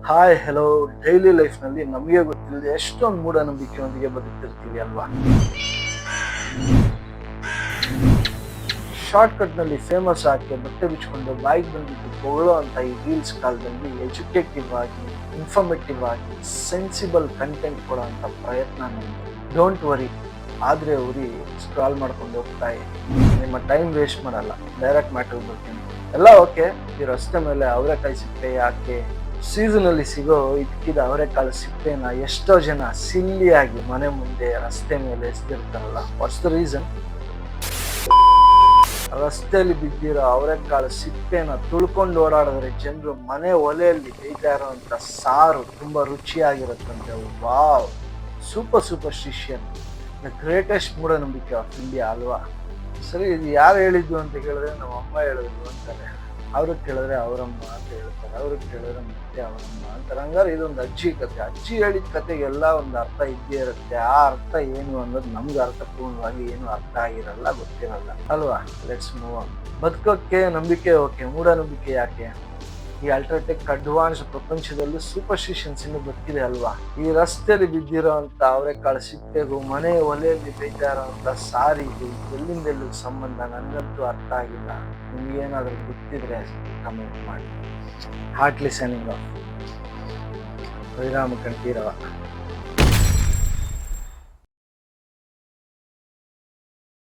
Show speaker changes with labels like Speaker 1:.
Speaker 1: Hi hello. Daily ಲೈಫ್ನಲ್ಲಿ ನಮಗೆ ಗೊತ್ತಿಲ್ಲದೆ ಎಷ್ಟೊಂದು ಮೂಢನಂಬಿಕೆಯೊಂದಿಗೆ ಬದುಕ್ತಿರ್ತೀವಿ ಅಲ್ವಾ. ಶಾರ್ಟ್ಕಟ್ನಲ್ಲಿ ಫೇಮಸ್ ಆಗಿ ಬಟ್ಟೆ ಬಿಚ್ಕೊಂಡು ಬಾಯಿಗೆ ಬಂದಿದ್ದು ಹೊಗಳೋ ಅಂತ ಈ ರೀಲ್ಸ್ ಕಾಲದಲ್ಲಿ ಎಜುಕೇಟಿವ್ ಆಗಿ, ಇನ್ಫಾರ್ಮೇಟಿವ್ ಆಗಿ, ಸೆನ್ಸಿಬಲ್ ಕಂಟೆಂಟ್ ಕೊಡೋ ಅಂತ ಪ್ರಯತ್ನ ನಮ್ಮದು. ಡೋಂಟ್ ವರಿ, ಆದರೆ ಉರಿ ಸ್ಕ್ರಾಲ್ ಮಾಡ್ಕೊಂಡು ಹೋಗ್ತಾ ಇದೆ. ನಿಮ್ಮ ಟೈಮ್ ವೇಸ್ಟ್ ಮಾಡಲ್ಲ, ಡೈರೆಕ್ಟ್ ಮ್ಯಾಟರ್ ಬರ್ತೀನಿ. ಎಲ್ಲ ಓಕೆ, ಈ ರಸ್ತೆ ಮೇಲೆ ಅವರೆಕಾಯಿ ಸಿಪ್ಪೆ ಯಾಕೆ, ಸೀಸನಲ್ಲಿ ಸಿಗೋ ಇದ್ಕಿದ ಅವರೆಕಾಳು ಸಿಪ್ಪೆನ ಎಷ್ಟೋ ಜನ ಸಿಲ್ಲಿಯಾಗಿ ಮನೆ ಮುಂದೆ ರಸ್ತೆ ಮೇಲೆ ಎಸ್ತಿರ್ತಾರಲ್ಲ. What's the reason? ರಸ್ತೆಯಲ್ಲಿ ಬಿದ್ದಿರೋ ಅವರೆಕಾಳು ಸಿಪ್ಪೆನ ತುಳ್ಕೊಂಡು ಓಡಾಡಿದ್ರೆ ಜನರು ಮನೆ ಒಲೆಯಲ್ಲಿ ಬೇಯ್ತಾ ಇರೋಂಥ ಸಾರು ತುಂಬಾ ರುಚಿಯಾಗಿರುತ್ತಂತೆ. ವಾವ್, ಸೂಪರ್ ಶಿಷ್ಯನ್, ದ ಗ್ರೇಟೆಸ್ಟ್ ಮೂಢನಂಬಿಕೆ ಆಫ್ ಇಂಡಿಯಾ ಅಲ್ವಾ. ಸರಿ, ಇದು ಯಾರು ಹೇಳಿದ್ದು ಅಂತ ಕೇಳಿದ್ರೆ ನಮ್ಮ ಅಮ್ಮ ಹೇಳಿದ್ರು ಅಂತಾರೆ, ಅವ್ರಿಗೆ ಕೇಳಿದ್ರೆ ಅವರಮ್ಮ ಅಂತ ಹೇಳ್ತಾರೆ, ಅವ್ರಿಗೆ ಕೇಳಿದ್ರೆ ಮತ್ತೆ ಅವರಮ್ಮ ಅಂತಾರೆ. ಹಂಗಾರೆ ಇದೊಂದು ಅಜ್ಜಿ ಕತೆ. ಅಜ್ಜಿ ಹೇಳಿದ ಕತೆಗೆಲ್ಲ ಒಂದು ಅರ್ಥ ಇದ್ದೇ ಇರುತ್ತೆ. ಆ ಅರ್ಥ ಏನು ಅನ್ನೋದು ನಮ್ಗೆ ಅರ್ಥಪೂರ್ಣವಾಗಿ ಏನು ಅರ್ಥ ಆಗಿರಲ್ಲ, ಗೊತ್ತಿರಲ್ಲ ಅಲ್ವಾ. Let's move on. ಬದುಕೋಕ್ಕೆ ನಂಬಿಕೆ ಓಕೆ, ಮೂಢನಂಬಿಕೆ ಯಾಕೆ? ಈ ಅಲ್ಟ್ರಾಟೆಕ್ ಅಡ್ವಾನ್ಸ್ ಪ್ರಪಂಚದಲ್ಲೂ ಸೂಪರ್ಸ್ಟಿಷನ್ಸ್ ಇನ್ನು ಬದುಕಿದೆ ಅಲ್ವಾ. ಈ ರಸ್ತೆಯಲ್ಲಿ ಬಿದ್ದಿರೋ ಅಂತ ಅವರೆಕಾಳು ಸಿಪ್ಪೆಗೂ ಮನೆ ಒಲೆಯಲ್ಲಿ ಬೇಯ್ತಾ ಇರೋಂಥ ಸಾರಿಗೂ ಎಲ್ಲಿಂದೆಲ್ಲೂ ಸಂಬಂಧ ನನಗಂತೂ ಅರ್ಥ ಆಗಿಲ್ಲ. ನಿಮ್ಗೇನಾದ್ರೂ ಗೊತ್ತಿದ್ರೆ ಕಮೆಂಟ್ ಮಾಡಿ. Heartly signing off, Sriram Kanteerava.